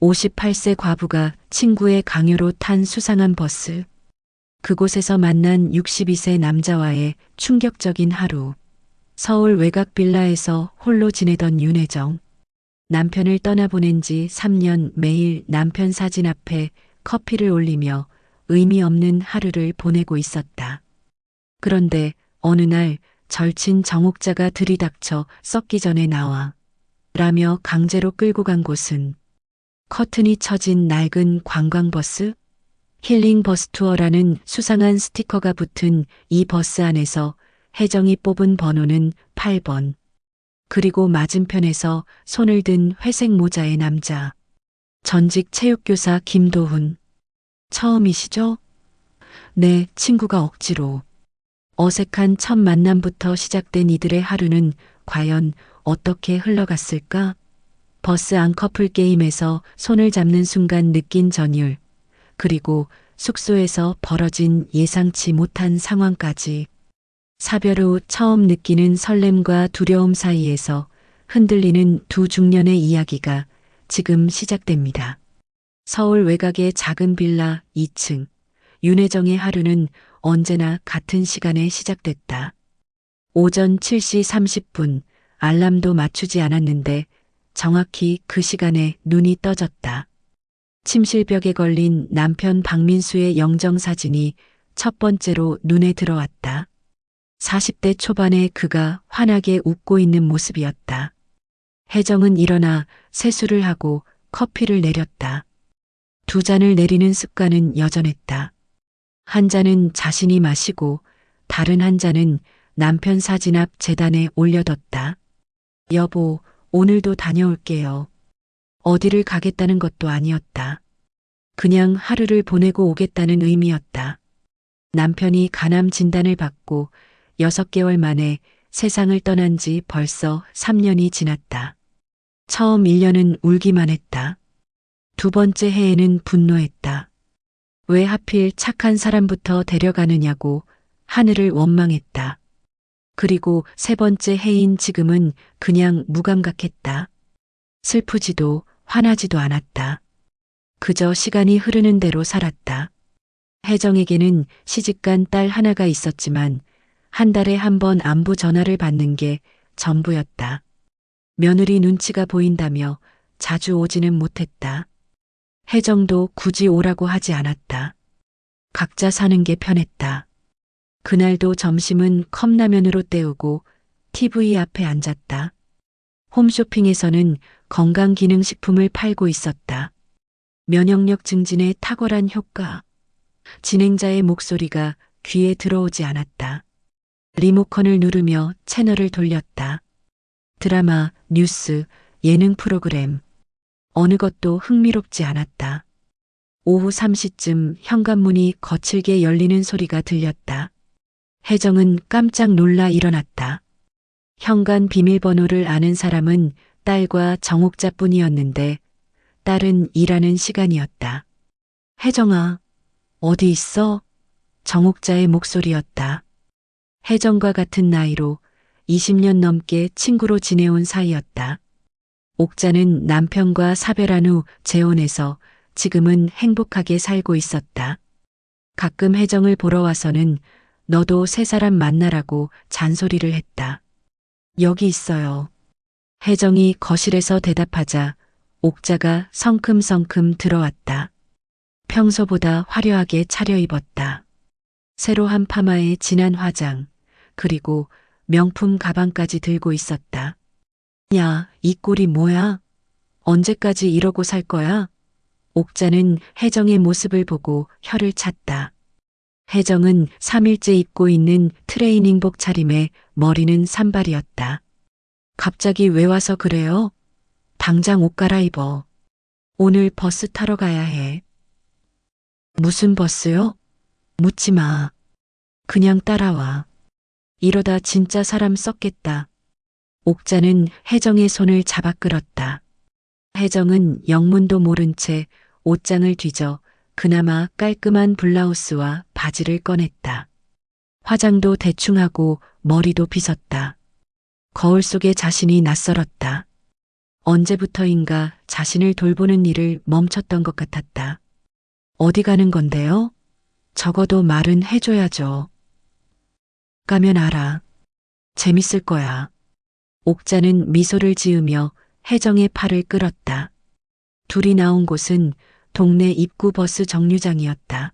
58세 과부가 친구의 강요로 탄 수상한 버스. 그곳에서 만난 62세 남자와의 충격적인 하루. 서울 외곽 빌라에서 홀로 지내던 윤혜정. 남편을 떠나보낸 지 3년 매일 남편 사진 앞에 커피를 올리며 의미 없는 하루를 보내고 있었다. 그런데 어느 날 절친 정옥자가 들이닥쳐 썩기 전에 나와 라며 강제로 끌고 간 곳은 커튼이 쳐진 낡은 관광버스? 힐링 버스 투어라는 수상한 스티커가 붙은 이 버스 안에서 혜정이 뽑은 번호는 8번. 그리고 맞은편에서 손을 든 회색 모자의 남자. 전직 체육교사 김도훈. 처음이시죠? 네, 친구가 억지로. 어색한 첫 만남부터 시작된 이들의 하루는 과연 어떻게 흘러갔을까? 버스 안 커플 게임에서 손을 잡는 순간 느낀 전율, 그리고 숙소에서 벌어진 예상치 못한 상황까지. 사별 후 처음 느끼는 설렘과 두려움 사이에서 흔들리는 두 중년의 이야기가 지금 시작됩니다. 서울 외곽의 작은 빌라 2층. 윤혜정의 하루는 언제나 같은 시간에 시작됐다. 오전 7시 30분, 알람도 맞추지 않았는데 정확히 그 시간에 눈이 떠졌다. 침실벽에 걸린 남편 박민수의 영정사진이 첫 번째로 눈에 들어왔다. 40대 초반의 그가 환하게 웃고 있는 모습이었다. 혜정은 일어나 세수를 하고 커피를 내렸다. 두 잔을 내리는 습관은 여전했다. 한 잔은 자신이 마시고 다른 한 잔은 남편 사진 앞 재단에 올려뒀다. 여보, 오늘도 다녀올게요. 어디를 가겠다는 것도 아니었다. 그냥 하루를 보내고 오겠다는 의미였다. 남편이 간암 진단을 받고 6개월 만에 세상을 떠난 지 벌써 3년이 지났다. 처음 1년은 울기만 했다. 두 번째 해에는 분노했다. 왜 하필 착한 사람부터 데려가느냐고 하늘을 원망했다. 그리고 세 번째 해인 지금은 그냥 무감각했다. 슬프지도 화나지도 않았다. 그저 시간이 흐르는 대로 살았다. 혜정에게는 시집간 딸 하나가 있었지만 한 달에 한 번 안부 전화를 받는 게 전부였다. 며느리 눈치가 보인다며 자주 오지는 못했다. 혜정도 굳이 오라고 하지 않았다. 각자 사는 게 편했다. 그날도 점심은 컵라면으로 때우고 TV 앞에 앉았다. 홈쇼핑에서는 건강기능식품을 팔고 있었다. 면역력 증진에 탁월한 효과. 진행자의 목소리가 귀에 들어오지 않았다. 리모컨을 누르며 채널을 돌렸다. 드라마, 뉴스, 예능 프로그램. 어느 것도 흥미롭지 않았다. 오후 3시쯤 현관문이 거칠게 열리는 소리가 들렸다. 혜정은 깜짝 놀라 일어났다. 현관 비밀번호를 아는 사람은 딸과 정옥자뿐이었는데 딸은 일하는 시간이었다. 혜정아, 어디 있어? 정옥자의 목소리였다. 혜정과 같은 나이로 20년 넘게 친구로 지내온 사이였다. 옥자는 남편과 사별한 후 재혼해서 지금은 행복하게 살고 있었다. 가끔 혜정을 보러 와서는 너도 새 사람 만나라고 잔소리를 했다. 여기 있어요. 혜정이 거실에서 대답하자 옥자가 성큼성큼 들어왔다. 평소보다 화려하게 차려입었다. 새로 한 파마에 진한 화장, 그리고 명품 가방까지 들고 있었다. 야, 이 꼴이 뭐야? 언제까지 이러고 살 거야? 옥자는 혜정의 모습을 보고 혀를 찼다. 혜정은 3일째 입고 있는 트레이닝복 차림에 머리는 산발이었다. 갑자기 왜 와서 그래요? 당장 옷 갈아입어. 오늘 버스 타러 가야 해. 무슨 버스요? 묻지 마. 그냥 따라와. 이러다 진짜 사람 썩겠다. 옥자는 혜정의 손을 잡아 끌었다. 혜정은 영문도 모른 채 옷장을 뒤져 그나마 깔끔한 블라우스와 바지를 꺼냈다. 화장도 대충 하고 머리도 빗었다. 거울 속에 자신이 낯설었다. 언제부터인가 자신을 돌보는 일을 멈췄던 것 같았다. 어디 가는 건데요? 적어도 말은 해줘야죠. 가면 알아. 재밌을 거야. 옥자는 미소를 지으며 혜정의 팔을 끌었다. 둘이 나온 곳은 동네 입구 버스 정류장이었다.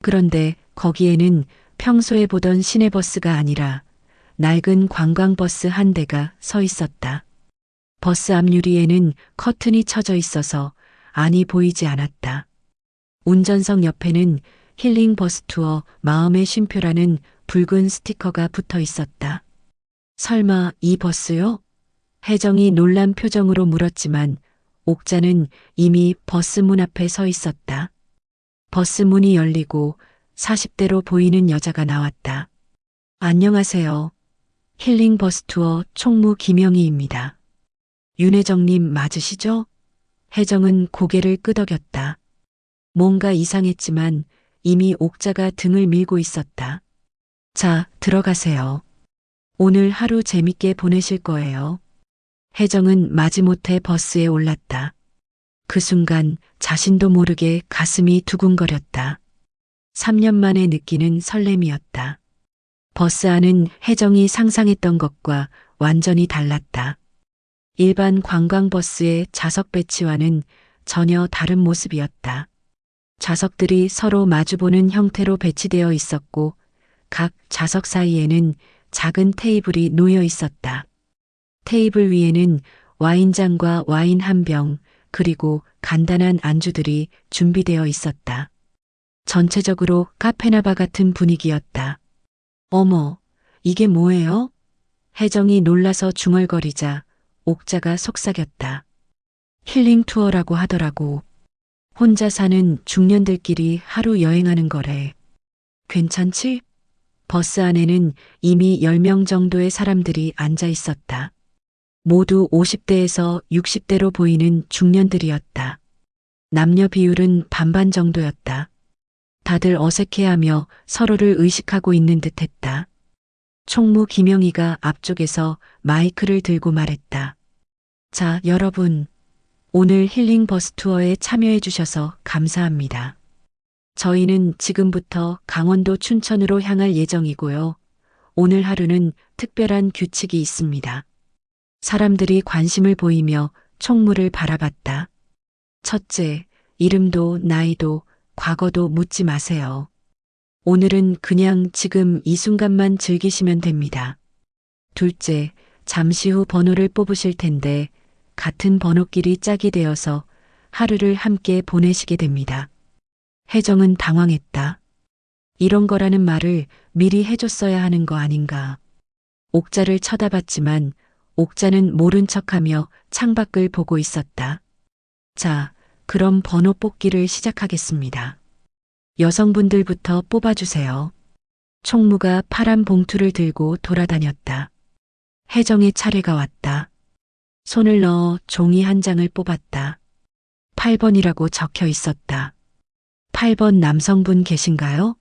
그런데 거기에는 평소에 보던 시내버스가 아니라 낡은 관광버스 한 대가 서 있었다. 버스 앞유리에는 커튼이 쳐져 있어서 안이 보이지 않았다. 운전석 옆에는 힐링 버스 투어 마음의 쉼표라는 붉은 스티커가 붙어 있었다. 설마 이 버스요? 혜정이 놀란 표정으로 물었지만 옥자는 이미 버스 문 앞에 서 있었다. 버스 문이 열리고 40대로 보이는 여자가 나왔다. 안녕하세요. 힐링 버스 투어 총무 김영희입니다. 윤혜정님 맞으시죠? 혜정은 고개를 끄덕였다. 뭔가 이상했지만 이미 옥자가 등을 밀고 있었다. 자, 들어가세요. 오늘 하루 재밌게 보내실 거예요. 혜정은 마지못해 버스에 올랐다. 그 순간 자신도 모르게 가슴이 두근거렸다. 3년 만에 느끼는 설렘이었다. 버스 안은 혜정이 상상했던 것과 완전히 달랐다. 일반 관광버스의 좌석 배치와는 전혀 다른 모습이었다. 좌석들이 서로 마주보는 형태로 배치되어 있었고 각 좌석 사이에는 작은 테이블이 놓여 있었다. 테이블 위에는 와인잔과 와인 한 병, 그리고 간단한 안주들이 준비되어 있었다. 전체적으로 카페나 바 같은 분위기였다. 어머, 이게 뭐예요? 혜정이 놀라서 중얼거리자 옥자가 속삭였다. 힐링 투어라고 하더라고. 혼자 사는 중년들끼리 하루 여행하는 거래. 괜찮지? 버스 안에는 이미 10명 정도의 사람들이 앉아 있었다. 모두 50대에서 60대로 보이는 중년들이었다. 남녀 비율은 반반 정도였다. 다들 어색해하며 서로를 의식하고 있는 듯했다. 총무 김영희가 앞쪽에서 마이크를 들고 말했다. 자, 여러분. 오늘 힐링 버스 투어에 참여해 주셔서 감사합니다. 저희는 지금부터 강원도 춘천으로 향할 예정이고요. 오늘 하루는 특별한 규칙이 있습니다. 사람들이 관심을 보이며 총무를 바라봤다. 첫째, 이름도 나이도 과거도 묻지 마세요. 오늘은 그냥 지금 이 순간만 즐기시면 됩니다. 둘째, 잠시 후 번호를 뽑으실 텐데 같은 번호끼리 짝이 되어서 하루를 함께 보내시게 됩니다. 혜정은 당황했다. 이런 거라는 말을 미리 해줬어야 하는 거 아닌가. 옥자를 쳐다봤지만 옥자는 모른 척하며 창밖을 보고 있었다. 자, 그럼 번호 뽑기를 시작하겠습니다. 여성분들부터 뽑아주세요. 총무가 파란 봉투를 들고 돌아다녔다. 혜정의 차례가 왔다. 손을 넣어 종이 한 장을 뽑았다. 8번이라고 적혀 있었다. 8번 남성분 계신가요?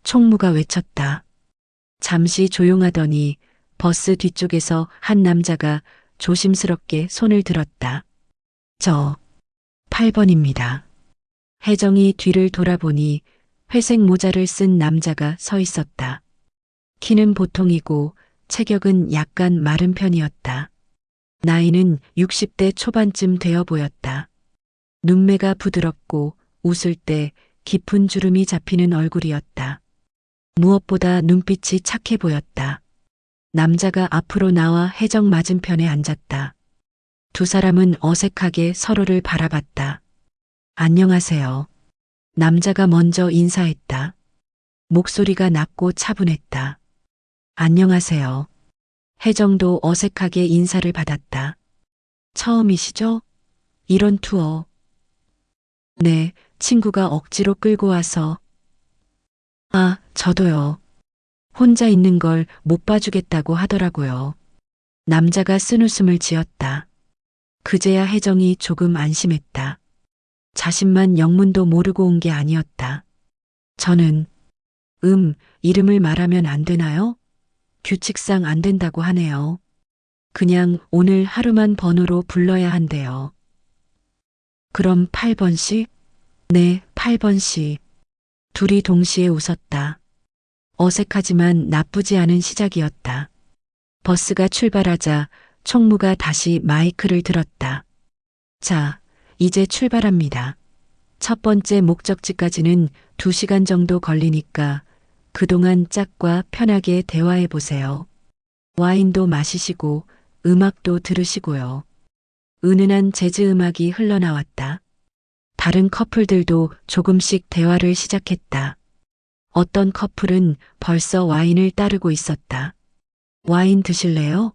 총무가 외쳤다. 잠시 조용하더니 버스 뒤쪽에서 한 남자가 조심스럽게 손을 들었다. 저 8번입니다. 혜정이 뒤를 돌아보니 회색 모자를 쓴 남자가 서 있었다. 키는 보통이고 체격은 약간 마른 편이었다. 나이는 60대 초반쯤 되어 보였다. 눈매가 부드럽고 웃을 때 깊은 주름이 잡히는 얼굴이었다. 무엇보다 눈빛이 착해 보였다. 남자가 앞으로 나와 혜정 맞은편에 앉았다. 두 사람은 어색하게 서로를 바라봤다. 안녕하세요. 남자가 먼저 인사했다. 목소리가 낮고 차분했다. 안녕하세요. 혜정도 어색하게 인사를 받았다. 처음이시죠? 이런 투어. 네, 친구가 억지로 끌고 와서. 아, 저도요. 혼자 있는 걸 못 봐주겠다고 하더라고요. 남자가 쓴웃음을 지었다. 그제야 혜정이 조금 안심했다. 자신만 영문도 모르고 온 게 아니었다. 저는, 이름을 말하면 안 되나요? 규칙상 안 된다고 하네요. 그냥 오늘 하루만 번호로 불러야 한대요. 그럼 8번씩? 네, 8번씩. 둘이 동시에 웃었다. 어색하지만 나쁘지 않은 시작이었다. 버스가 출발하자 총무가 다시 마이크를 들었다. 자, 이제 출발합니다. 첫 번째 목적지까지는 2시간 정도 걸리니까 그동안 짝과 편하게 대화해 보세요. 와인도 마시시고 음악도 들으시고요. 은은한 재즈 음악이 흘러나왔다. 다른 커플들도 조금씩 대화를 시작했다. 어떤 커플은 벌써 와인을 따르고 있었다. 와인 드실래요?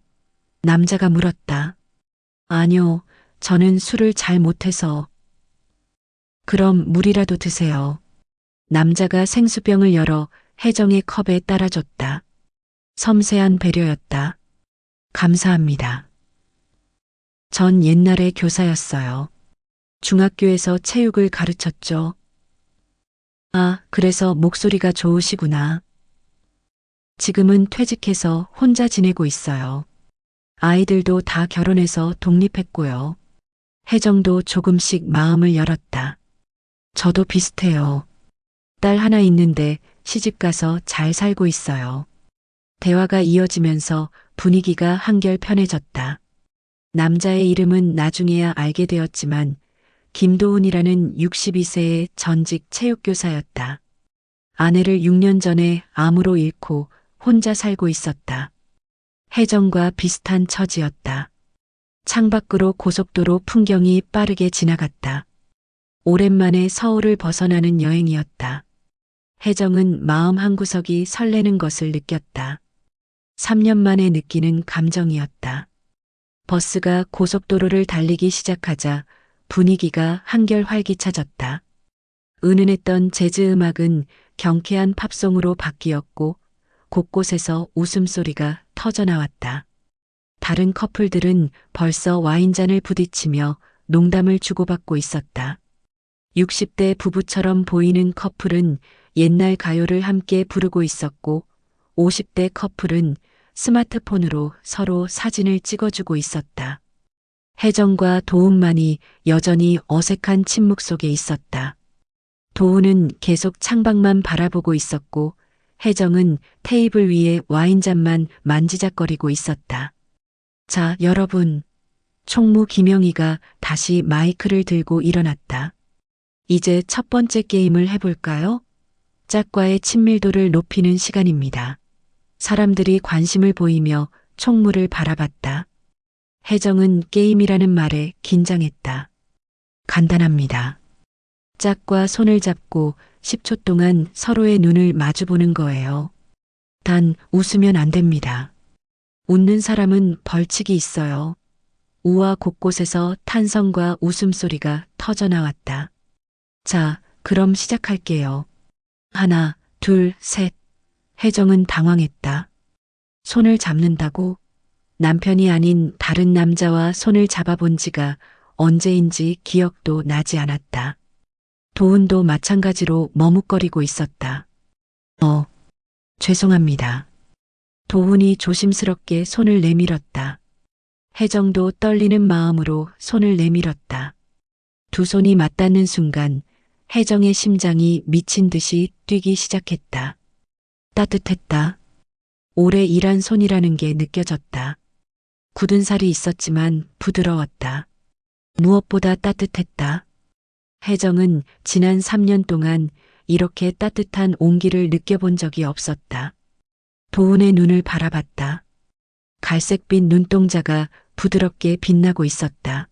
남자가 물었다. 아니요, 저는 술을 잘 못해서. 그럼 물이라도 드세요. 남자가 생수병을 열어 혜정의 컵에 따라줬다. 섬세한 배려였다. 감사합니다. 전 옛날에 교사였어요. 중학교에서 체육을 가르쳤죠. 아, 그래서 목소리가 좋으시구나. 지금은 퇴직해서 혼자 지내고 있어요. 아이들도 다 결혼해서 독립했고요. 혜정도 조금씩 마음을 열었다. 저도 비슷해요. 딸 하나 있는데 시집가서 잘 살고 있어요. 대화가 이어지면서 분위기가 한결 편해졌다. 남자의 이름은 나중에야 알게 되었지만 김도훈이라는 62세의 전직 체육교사였다. 아내를 6년 전에 암으로 잃고 혼자 살고 있었다. 혜정과 비슷한 처지였다. 창밖으로 고속도로 풍경이 빠르게 지나갔다. 오랜만에 서울을 벗어나는 여행이었다. 혜정은 마음 한구석이 설레는 것을 느꼈다. 3년 만에 느끼는 감정이었다. 버스가 고속도로를 달리기 시작하자 분위기가 한결 활기차졌다. 은은했던 재즈 음악은 경쾌한 팝송으로 바뀌었고 곳곳에서 웃음소리가 터져나왔다. 다른 커플들은 벌써 와인잔을 부딪히며 농담을 주고받고 있었다. 60대 부부처럼 보이는 커플은 옛날 가요를 함께 부르고 있었고 50대 커플은 스마트폰으로 서로 사진을 찍어주고 있었다. 혜정과 도훈만이 여전히 어색한 침묵 속에 있었다. 도훈은 계속 창밖만 바라보고 있었고 혜정은 테이블 위에 와인잔만 만지작거리고 있었다. 자, 여러분. 총무 김영희가 다시 마이크를 들고 일어났다. 이제 첫 번째 게임을 해볼까요? 짝과의 친밀도를 높이는 시간입니다. 사람들이 관심을 보이며 총무를 바라봤다. 혜정은 게임이라는 말에 긴장했다. 간단합니다. 짝과 손을 잡고 10초 동안 서로의 눈을 마주보는 거예요. 단 웃으면 안 됩니다. 웃는 사람은 벌칙이 있어요. 우와 곳곳에서 탄성과 웃음소리가 터져나왔다. 자, 그럼 시작할게요. 하나, 둘, 셋. 혜정은 당황했다. 손을 잡는다고? 남편이 아닌 다른 남자와 손을 잡아본 지가 언제인지 기억도 나지 않았다. 도훈도 마찬가지로 머뭇거리고 있었다. 죄송합니다. 도훈이 조심스럽게 손을 내밀었다. 혜정도 떨리는 마음으로 손을 내밀었다. 두 손이 맞닿는 순간 혜정의 심장이 미친 듯이 뛰기 시작했다. 따뜻했다. 오래 일한 손이라는 게 느껴졌다. 굳은 살이 있었지만 부드러웠다. 무엇보다 따뜻했다. 혜정은 지난 3년 동안 이렇게 따뜻한 온기를 느껴본 적이 없었다. 도훈의 눈을 바라봤다. 갈색빛 눈동자가 부드럽게 빛나고 있었다.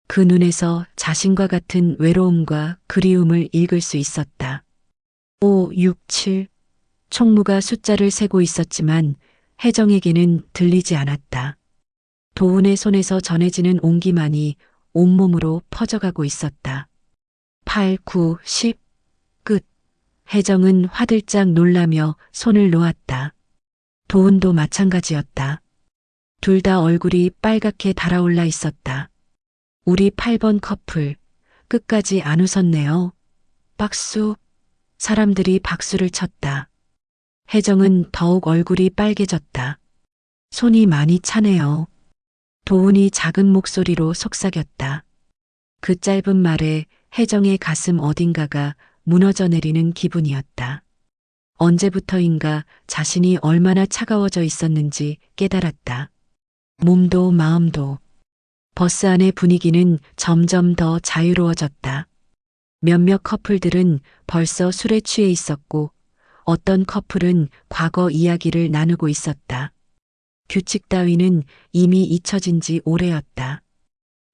그 눈에서 자신과 같은 외로움과 그리움을 읽을 수 있었다. 5, 6, 7. 총무가 숫자를 세고 있었지만 혜정에게는 들리지 않았다. 도훈의 손에서 전해지는 온기만이 온몸으로 퍼져가고 있었다. 8, 9, 10. 끝. 혜정은 화들짝 놀라며 손을 놓았다. 도훈도 마찬가지였다. 둘 다 얼굴이 빨갛게 달아올라 있었다. 우리 8번 커플, 끝까지 안 웃었네요. 박수. 사람들이 박수를 쳤다. 혜정은 더욱 얼굴이 빨개졌다. 손이 많이 차네요. 도훈이 작은 목소리로 속삭였다. 그 짧은 말에 혜정의 가슴 어딘가가 무너져 내리는 기분이었다. 언제부터인가 자신이 얼마나 차가워져 있었는지 깨달았다. 몸도 마음도. 버스 안의 분위기는 점점 더 자유로워졌다. 몇몇 커플들은 벌써 술에 취해 있었고 어떤 커플은 과거 이야기를 나누고 있었다. 규칙 따위는 이미 잊혀진 지 오래였다.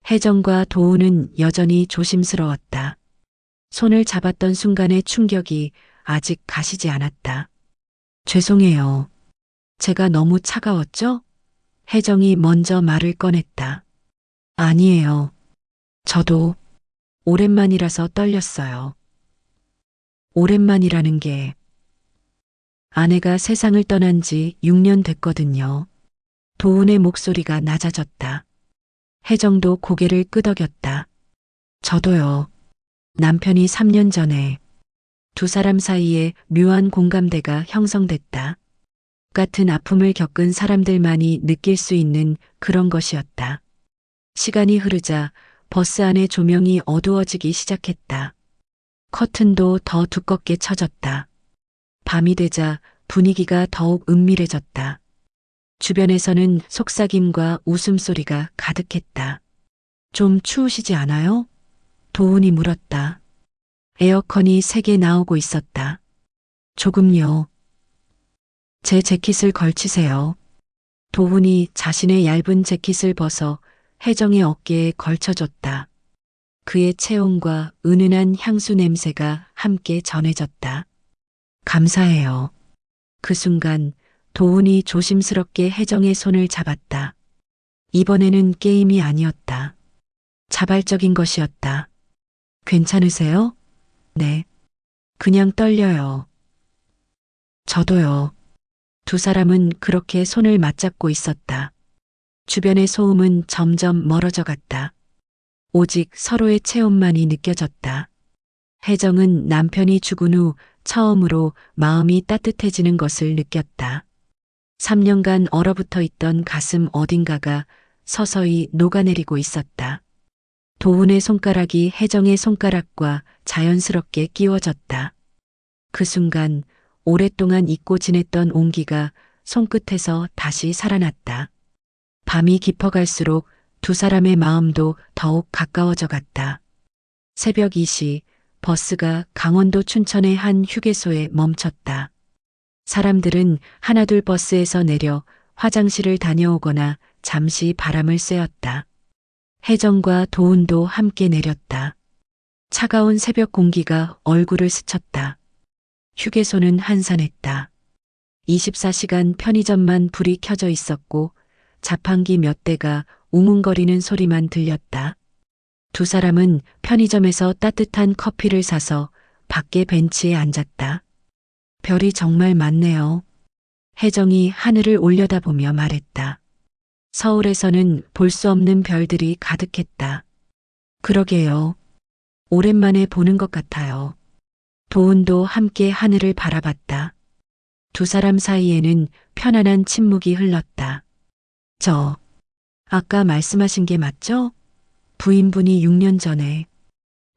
혜정과 도훈은 여전히 조심스러웠다. 손을 잡았던 순간의 충격이 아직 가시지 않았다. 죄송해요. 제가 너무 차가웠죠? 혜정이 먼저 말을 꺼냈다. 아니에요. 저도 오랜만이라서 떨렸어요. 오랜만이라는 게 아내가 세상을 떠난 지 6년 됐거든요. 도훈의 목소리가 낮아졌다. 혜정도 고개를 끄덕였다. 저도요. 남편이 3년 전에 두 사람 사이에 묘한 공감대가 형성됐다. 같은 아픔을 겪은 사람들만이 느낄 수 있는 그런 것이었다. 시간이 흐르자 버스 안의 조명이 어두워지기 시작했다. 커튼도 더 두껍게 쳐졌다. 밤이 되자 분위기가 더욱 은밀해졌다. 주변에서는 속삭임과 웃음소리가 가득했다. 좀 추우시지 않아요? 도훈이 물었다. 에어컨이 세게 나오고 있었다. 조금요. 제 재킷을 걸치세요. 도훈이 자신의 얇은 재킷을 벗어 혜정의 어깨에 걸쳐줬다. 그의 체온과 은은한 향수 냄새가 함께 전해졌다. 감사해요. 그 순간 도훈이 조심스럽게 혜정의 손을 잡았다. 이번에는 게임이 아니었다. 자발적인 것이었다. 괜찮으세요? 네. 그냥 떨려요. 저도요. 두 사람은 그렇게 손을 맞잡고 있었다. 주변의 소음은 점점 멀어져 갔다. 오직 서로의 체온만이 느껴졌다. 혜정은 남편이 죽은 후 처음으로 마음이 따뜻해지는 것을 느꼈다. 3년간 얼어붙어 있던 가슴 어딘가가 서서히 녹아내리고 있었다. 도훈의 손가락이 혜정의 손가락과 자연스럽게 끼워졌다. 그 순간 오랫동안 잊고 지냈던 온기가 손끝에서 다시 살아났다. 밤이 깊어갈수록 두 사람의 마음도 더욱 가까워져 갔다. 새벽 2시 버스가 강원도 춘천의 한 휴게소에 멈췄다. 사람들은 하나둘 버스에서 내려 화장실을 다녀오거나 잠시 바람을 쐬었다. 혜정과 도훈도 함께 내렸다. 차가운 새벽 공기가 얼굴을 스쳤다. 휴게소는 한산했다. 24시간 편의점만 불이 켜져 있었고 자판기 몇 대가 웅웅거리는 소리만 들렸다. 두 사람은 편의점에서 따뜻한 커피를 사서 밖에 벤치에 앉았다. 별이 정말 많네요. 혜정이 하늘을 올려다보며 말했다. 서울에서는 볼 수 없는 별들이 가득했다. 그러게요. 오랜만에 보는 것 같아요. 도훈도 함께 하늘을 바라봤다. 두 사람 사이에는 편안한 침묵이 흘렀다. 아까 말씀하신 게 맞죠? 부인분이 6년 전에.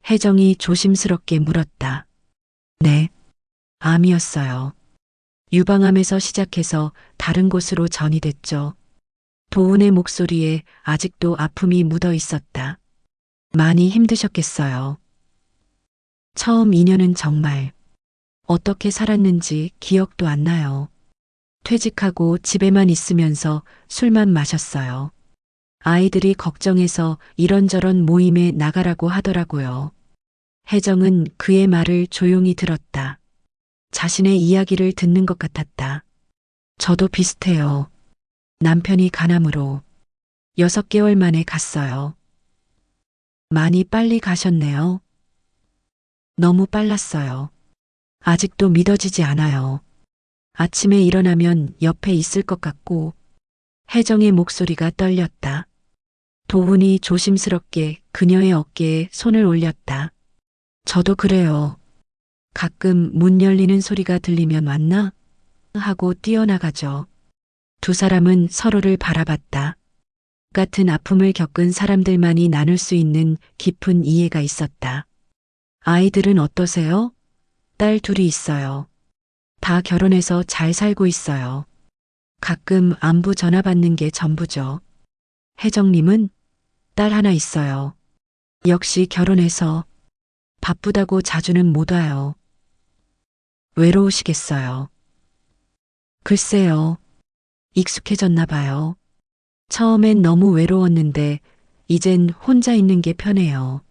혜정이 조심스럽게 물었다. 네. 암이었어요. 유방암에서 시작해서 다른 곳으로 전이됐죠. 도훈의 목소리에 아직도 아픔이 묻어 있었다. 많이 힘드셨겠어요. 처음 2년은 정말 어떻게 살았는지 기억도 안 나요. 퇴직하고 집에만 있으면서 술만 마셨어요. 아이들이 걱정해서 이런저런 모임에 나가라고 하더라고요. 혜정은 그의 말을 조용히 들었다. 자신의 이야기를 듣는 것 같았다. 저도 비슷해요. 남편이 간암으로 6개월 만에 갔어요. 많이 빨리 가셨네요. 너무 빨랐어요. 아직도 믿어지지 않아요. 아침에 일어나면 옆에 있을 것 같고. 혜정의 목소리가 떨렸다. 도훈이 조심스럽게 그녀의 어깨에 손을 올렸다. 저도 그래요. 가끔 문 열리는 소리가 들리면 왔나? 하고 뛰어나가죠. 두 사람은 서로를 바라봤다. 같은 아픔을 겪은 사람들만이 나눌 수 있는 깊은 이해가 있었다. 아이들은 어떠세요? 딸 둘이 있어요. 다 결혼해서 잘 살고 있어요. 가끔 안부 전화 받는 게 전부죠. 혜정님은 딸 하나 있어요. 역시 결혼해서 바쁘다고 자주는 못 와요. 외로우시겠어요. 글쎄요. 익숙해졌나 봐요. 처음엔 너무 외로웠는데 이젠 혼자 있는 게 편해요.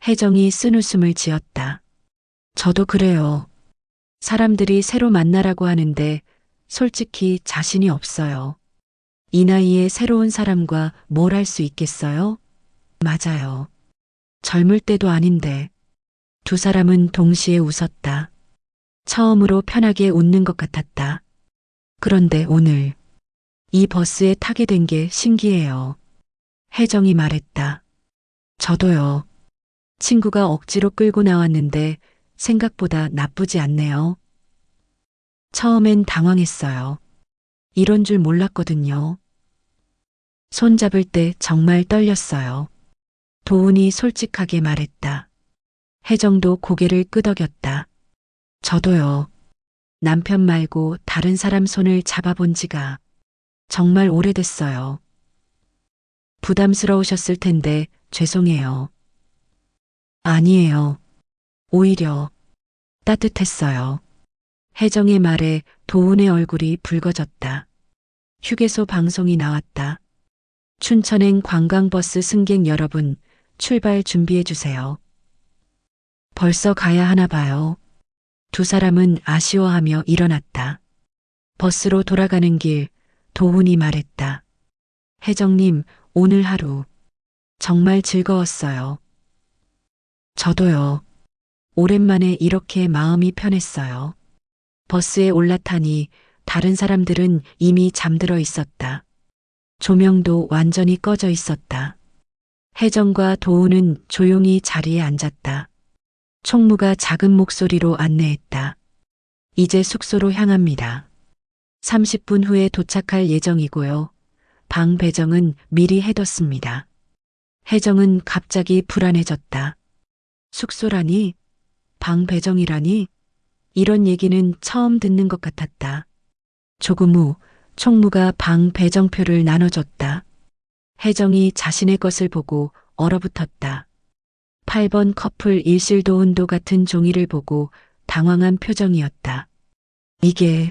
혜정이 쓴웃음을 지었다. 저도 그래요. 사람들이 새로 만나라고 하는데 솔직히 자신이 없어요. 이 나이에 새로운 사람과 뭘 할 수 있겠어요? 맞아요. 젊을 때도 아닌데. 두 사람은 동시에 웃었다. 처음으로 편하게 웃는 것 같았다. 그런데 오늘 이 버스에 타게 된 게 신기해요. 혜정이 말했다. 저도요. 친구가 억지로 끌고 나왔는데 생각보다 나쁘지 않네요. 처음엔 당황했어요. 이런 줄 몰랐거든요. 손잡을 때 정말 떨렸어요. 도훈이 솔직하게 말했다. 혜정도 고개를 끄덕였다. 저도요. 남편 말고 다른 사람 손을 잡아본 지가 정말 오래됐어요. 부담스러우셨을 텐데 죄송해요. 아니에요. 오히려 따뜻했어요. 혜정의 말에 도훈의 얼굴이 붉어졌다. 휴게소 방송이 나왔다. 춘천행 관광버스 승객 여러분, 출발 준비해 주세요. 벌써 가야 하나 봐요. 두 사람은 아쉬워하며 일어났다. 버스로 돌아가는 길, 도훈이 말했다. 혜정님, 오늘 하루 정말 즐거웠어요. 저도요. 오랜만에 이렇게 마음이 편했어요. 버스에 올라타니 다른 사람들은 이미 잠들어 있었다. 조명도 완전히 꺼져 있었다. 혜정과 도훈은 조용히 자리에 앉았다. 총무가 작은 목소리로 안내했다. 이제 숙소로 향합니다. 30분 후에 도착할 예정이고요. 방 배정은 미리 해뒀습니다. 혜정은 갑자기 불안해졌다. 숙소라니? 방 배정이라니? 이런 얘기는 처음 듣는 것 같았다. 조금 후 총무가 방 배정표를 나눠줬다. 혜정이 자신의 것을 보고 얼어붙었다. 8번 커플 일실 도훈도 같은 종이를 보고 당황한 표정이었다. 이게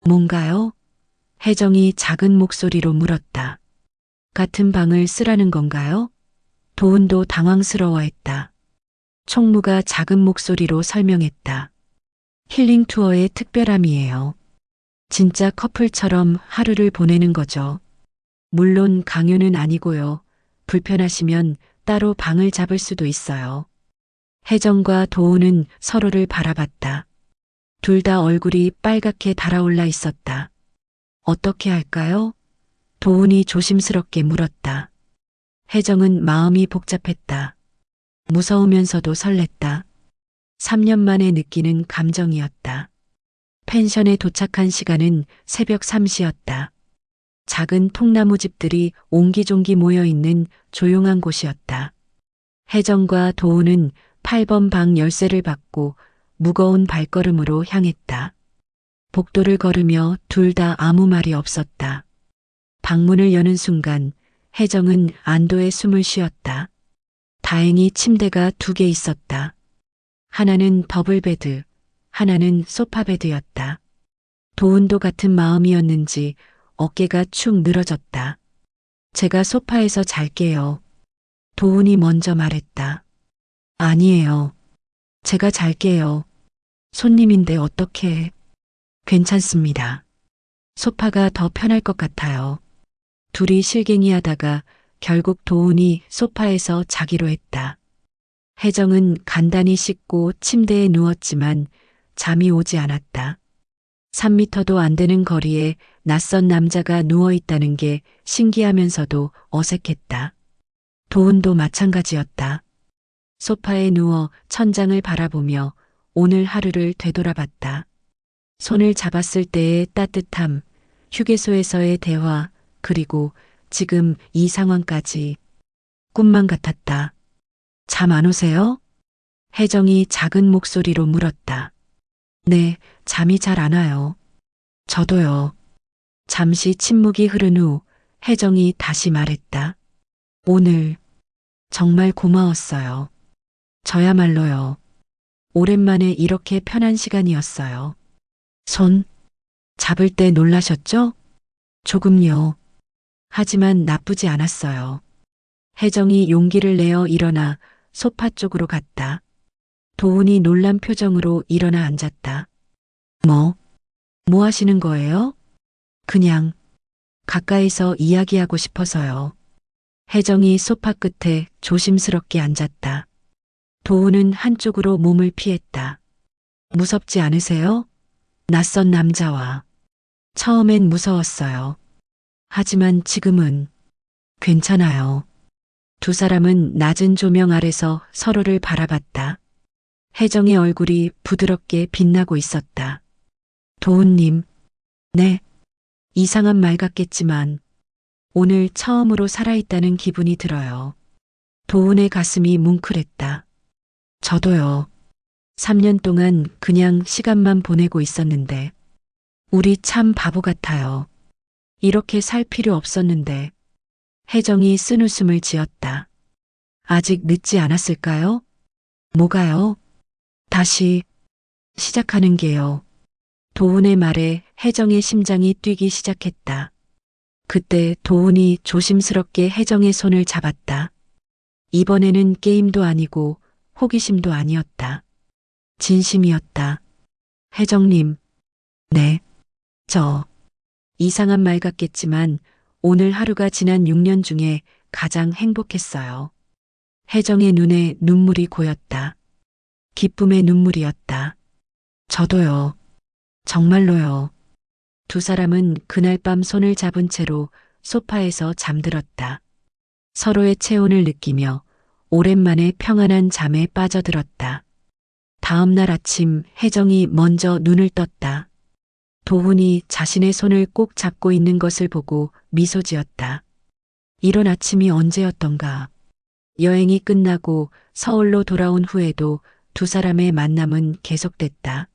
뭔가요? 혜정이 작은 목소리로 물었다. 같은 방을 쓰라는 건가요? 도훈도 당황스러워했다. 총무가 작은 목소리로 설명했다. 힐링 투어의 특별함이에요. 진짜 커플처럼 하루를 보내는 거죠. 물론 강요는 아니고요. 불편하시면 따로 방을 잡을 수도 있어요. 혜정과 도훈은 서로를 바라봤다. 둘 다 얼굴이 빨갛게 달아올라 있었다. 어떻게 할까요? 도훈이 조심스럽게 물었다. 혜정은 마음이 복잡했다. 무서우면서도 설렜다. 3년 만에 느끼는 감정이었다. 펜션에 도착한 시간은 새벽 3시였다. 작은 통나무 집들이 옹기종기 모여있는 조용한 곳이었다. 혜정과 도훈은 8번 방 열쇠를 받고 무거운 발걸음으로 향했다. 복도를 걸으며 둘 다 아무 말이 없었다. 방문을 여는 순간 혜정은 안도의 숨을 쉬었다. 다행히 침대가 2개 있었다. 하나는 더블베드, 하나는 소파베드였다. 도훈도 같은 마음이었는지 어깨가 축 늘어졌다. 제가 소파에서 잘게요. 도훈이 먼저 말했다. 아니에요. 제가 잘게요. 손님인데 어떻게. 괜찮습니다. 소파가 더 편할 것 같아요. 둘이 실갱이 하다가 결국 도훈이 소파에서 자기로 했다. 혜정은 간단히 씻고 침대에 누웠지만 잠이 오지 않았다. 3미터도 안 되는 거리에 낯선 남자가 누워 있다는 게 신기하면서도 어색했다. 도훈도 마찬가지였다. 소파에 누워 천장을 바라보며 오늘 하루를 되돌아봤다. 손을 잡았을 때의 따뜻함, 휴게소에서의 대화, 그리고 지금 이 상황까지 꿈만 같았다. 잠 안 오세요? 혜정이 작은 목소리로 물었다. 네, 잠이 잘 안 와요. 저도요. 잠시 침묵이 흐른 후 혜정이 다시 말했다. 오늘 정말 고마웠어요. 저야말로요. 오랜만에 이렇게 편한 시간이었어요. 손 잡을 때 놀라셨죠? 조금요. 하지만 나쁘지 않았어요. 혜정이 용기를 내어 일어나 소파 쪽으로 갔다. 도훈이 놀란 표정으로 일어나 앉았다. 뭐 하시는 거예요? 그냥 가까이서 이야기하고 싶어서요. 혜정이 소파 끝에 조심스럽게 앉았다. 도훈은 한쪽으로 몸을 피했다. 무섭지 않으세요? 낯선 남자와. 처음엔 무서웠어요. 하지만 지금은 괜찮아요. 두 사람은 낮은 조명 아래서 서로를 바라봤다. 혜정의 얼굴이 부드럽게 빛나고 있었다. 도훈님, 네. 이상한 말 같겠지만 오늘 처음으로 살아있다는 기분이 들어요. 도훈의 가슴이 뭉클했다. 저도요. 3년 동안 그냥 시간만 보내고 있었는데 우리 참 바보 같아요. 이렇게 살 필요 없었는데. 혜정이 쓴웃음을 지었다. 아직 늦지 않았을까요? 뭐가요? 다시 시작하는 게요. 도훈의 말에 혜정의 심장이 뛰기 시작했다. 그때 도훈이 조심스럽게 혜정의 손을 잡았다. 이번에는 게임도 아니고 호기심도 아니었다. 진심이었다. 혜정님, 네. 이상한 말 같겠지만 오늘 하루가 지난 6년 중에 가장 행복했어요. 혜정의 눈에 눈물이 고였다. 기쁨의 눈물이었다. 저도요. 정말로요. 두 사람은 그날 밤 손을 잡은 채로 소파에서 잠들었다. 서로의 체온을 느끼며 오랜만에 평안한 잠에 빠져들었다. 다음 날 아침 혜정이 먼저 눈을 떴다. 도훈이 자신의 손을 꼭 잡고 있는 것을 보고 미소 지었다. 이런 아침이 언제였던가. 여행이 끝나고 서울로 돌아온 후에도 두 사람의 만남은 계속됐다.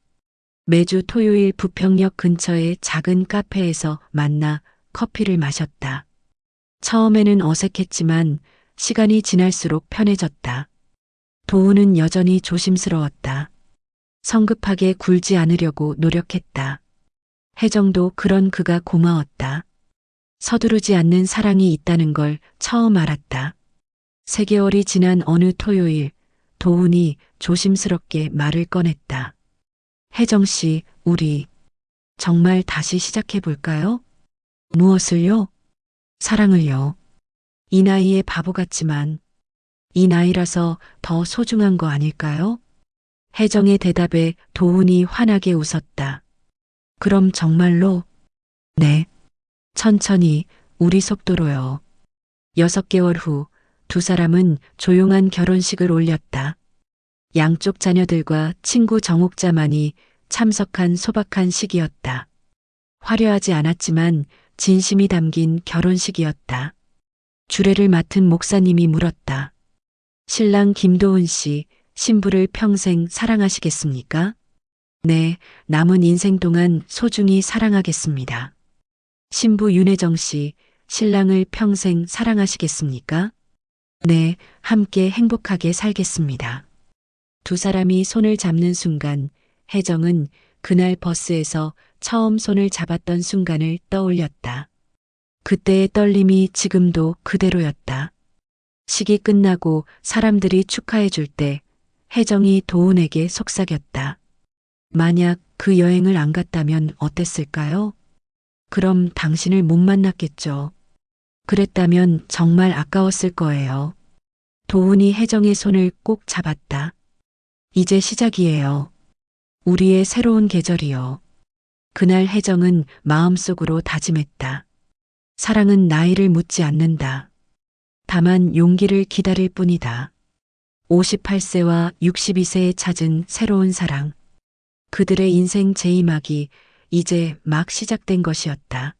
매주 토요일 부평역 근처의 작은 카페에서 만나 커피를 마셨다. 처음에는 어색했지만 시간이 지날수록 편해졌다. 도훈은 여전히 조심스러웠다. 성급하게 굴지 않으려고 노력했다. 혜정도 그런 그가 고마웠다. 서두르지 않는 사랑이 있다는 걸 처음 알았다. 3개월이 지난 어느 토요일, 도훈이 조심스럽게 말을 꺼냈다. 혜정 씨, 우리 정말 다시 시작해 볼까요? 무엇을요? 사랑을요. 이 나이에 바보 같지만 이 나이라서 더 소중한 거 아닐까요? 혜정의 대답에 도훈이 환하게 웃었다. 그럼 정말로? 네. 천천히 우리 속도로요. 6개월 후 두 사람은 조용한 결혼식을 올렸다. 양쪽 자녀들과 친구 정옥자만이 참석한 소박한 식이었다. 화려하지 않았지만 진심이 담긴 결혼식이었다. 주례를 맡은 목사님이 물었다. 신랑 김도훈 씨, 신부를 평생 사랑하시겠습니까? 네, 남은 인생 동안 소중히 사랑하겠습니다. 신부 윤혜정 씨, 신랑을 평생 사랑하시겠습니까? 네, 함께 행복하게 살겠습니다. 두 사람이 손을 잡는 순간 혜정은 그날 버스에서 처음 손을 잡았던 순간을 떠올렸다. 그때의 떨림이 지금도 그대로였다. 식이 끝나고 사람들이 축하해 줄 때 혜정이 도훈에게 속삭였다. 만약 그 여행을 안 갔다면 어땠을까요? 그럼 당신을 못 만났겠죠. 그랬다면 정말 아까웠을 거예요. 도훈이 혜정의 손을 꼭 잡았다. 이제 시작이에요. 우리의 새로운 계절이요. 그날 혜정은 마음속으로 다짐했다. 사랑은 나이를 묻지 않는다. 다만 용기를 기다릴 뿐이다. 58세와 62세에 찾은 새로운 사랑. 그들의 인생 제2막이 이제 막 시작된 것이었다.